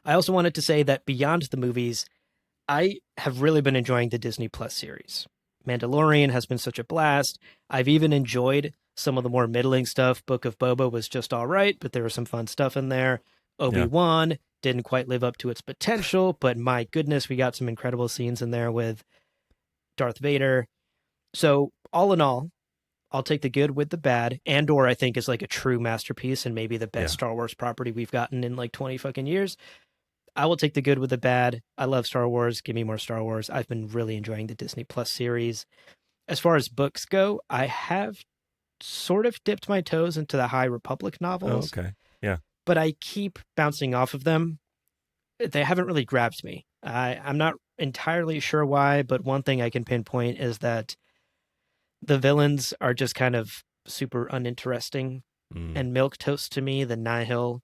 I also wanted to say that beyond the movies, I have really been enjoying the Disney Plus series. Mandalorian has been such a blast. I've even enjoyed some of the more middling stuff. Book of Boba was just all right, but there was some fun stuff in there. Yeah. Obi-Wan didn't quite live up to its potential, but my goodness, we got some incredible scenes in there with Darth Vader. So, all in all, I'll take the good with the bad. Andor, I think, is like a true masterpiece and maybe the best Yeah. Star Wars property we've gotten in like 20 fucking years. I will take the good with the bad. I love Star Wars. Give me more Star Wars. I've been really enjoying the Disney Plus series. As far as books go, I have sort of dipped my toes into the High Republic Oh, novels, okay. Yeah. but I keep bouncing off of them. They haven't really grabbed me. I'm not entirely sure why, but one thing I can pinpoint is that the villains are just kind of super uninteresting Mm. and milk toast to me. The Nihil,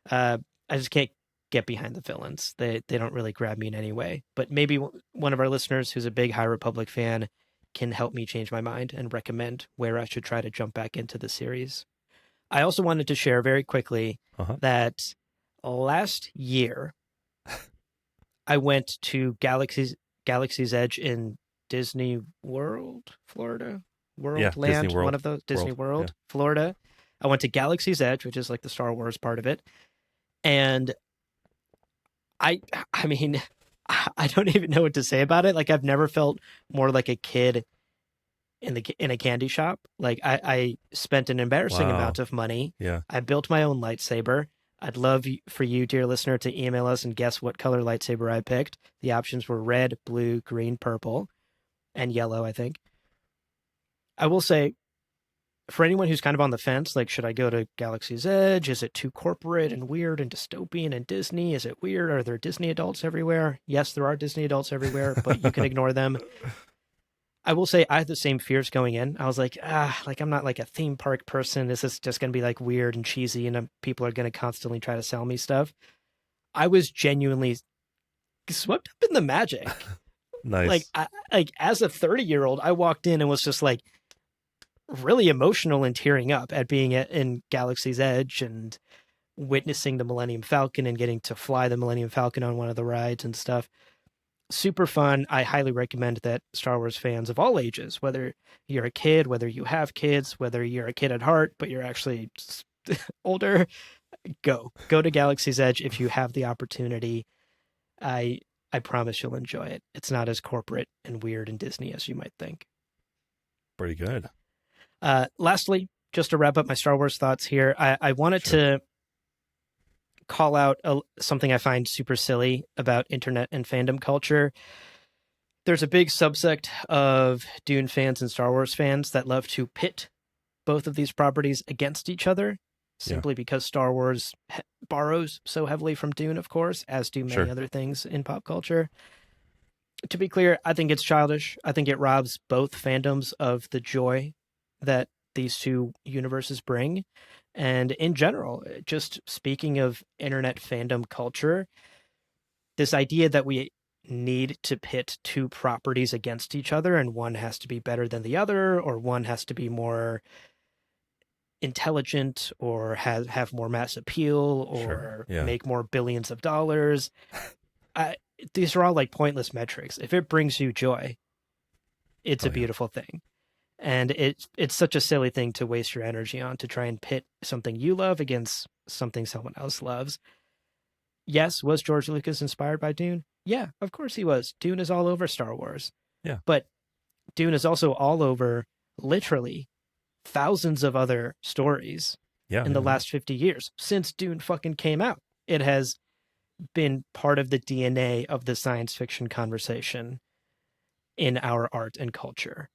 uh, I just can't get behind the villains. They don't really grab me in any way. But maybe one of our listeners who's a big High Republic fan can help me change my mind and recommend where I should try to jump back into the series. I also wanted to share very quickly Uh-huh. that last year I went to Galaxy's Edge in Disney World, Florida, Yeah. Disney Worldland, one World. of those, Disney Yeah. World, Florida. I went to Galaxy's Edge, which is like the Star Wars part of it, and I I mean, I don't even know what to say about it. Like I've never felt more like a kid in a candy shop. Like I spent an embarrassing Wow. amount of money. Yeah. I built my own lightsaber. I'd love for you, dear listener, to email us and guess what color lightsaber I picked. The options were red, blue, green, purple, and yellow, I think. I will say, for anyone who's kind of on the fence, like, should I go to Galaxy's Edge? Is it too corporate and weird and dystopian and Disney? Is it weird? Are there Disney adults everywhere? Yes, there are Disney adults everywhere, but you can ignore them. I will say I had the same fears going in. I was like, like I'm not like a theme park person. This is just going to be like weird and cheesy, and people are going to constantly try to sell me stuff. I was genuinely swept up in the magic. Like, Nice. like as a 30-year-old, I walked in and was just like really emotional and tearing up at being in Galaxy's Edge and witnessing the Millennium Falcon and getting to fly the Millennium Falcon on one of the rides and stuff. Super fun. I highly recommend that Star Wars fans of all ages, whether you're a kid, whether you have kids, whether you're a kid at heart, but you're actually older, go to Galaxy's Edge if you have the opportunity. I I promise you'll enjoy it. It's not as corporate and weird and Disney as you might think. Pretty good. Lastly, just to wrap up my Star Wars thoughts here, I wanted Sure. to call out something I find super silly about internet and fandom culture. There's a big subsect of Dune fans and Star Wars fans that love to pit both of these properties against each other Yeah. simply because Star Wars borrows so heavily from Dune, of course, as do many Sure. other things in pop culture. To be clear, I think it's childish. I think it robs both fandoms of the joy that these two universes bring. And in general, just speaking of internet fandom culture, this idea that we need to pit two properties against each other and one has to be better than the other or one has to be more intelligent or have more mass appeal Sure. or Yeah. make more billions of dollars. I, these are all like pointless metrics. If it brings you joy, it's Oh a yeah. beautiful thing. And it's such a silly thing to waste your energy on to try and pit something you love against something someone else loves. Yes, was George Lucas inspired by Dune? Yeah, of course he was. Dune is all over Star Wars. Yeah. But Dune is also all over literally thousands of other stories Yeah. in the Yeah. Yeah. last 50 years since Dune fucking came out. It has been part of the DNA of the science fiction conversation in our art and culture.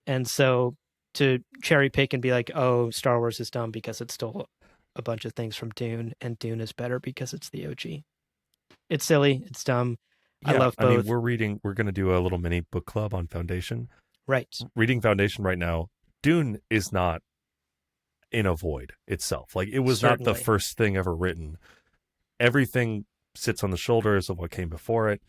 And so to cherry pick and be like, oh, Star Wars is dumb because it stole a bunch of things from Dune and Dune is better because it's the OG. It's silly. It's dumb. I Yeah. love I mean, both. we're going to do a little mini book club on Foundation. Right. Reading Foundation right now. Dune is not in a void itself. Like, it was not the Certainly. first thing ever written. Everything sits on the shoulders of what came before it.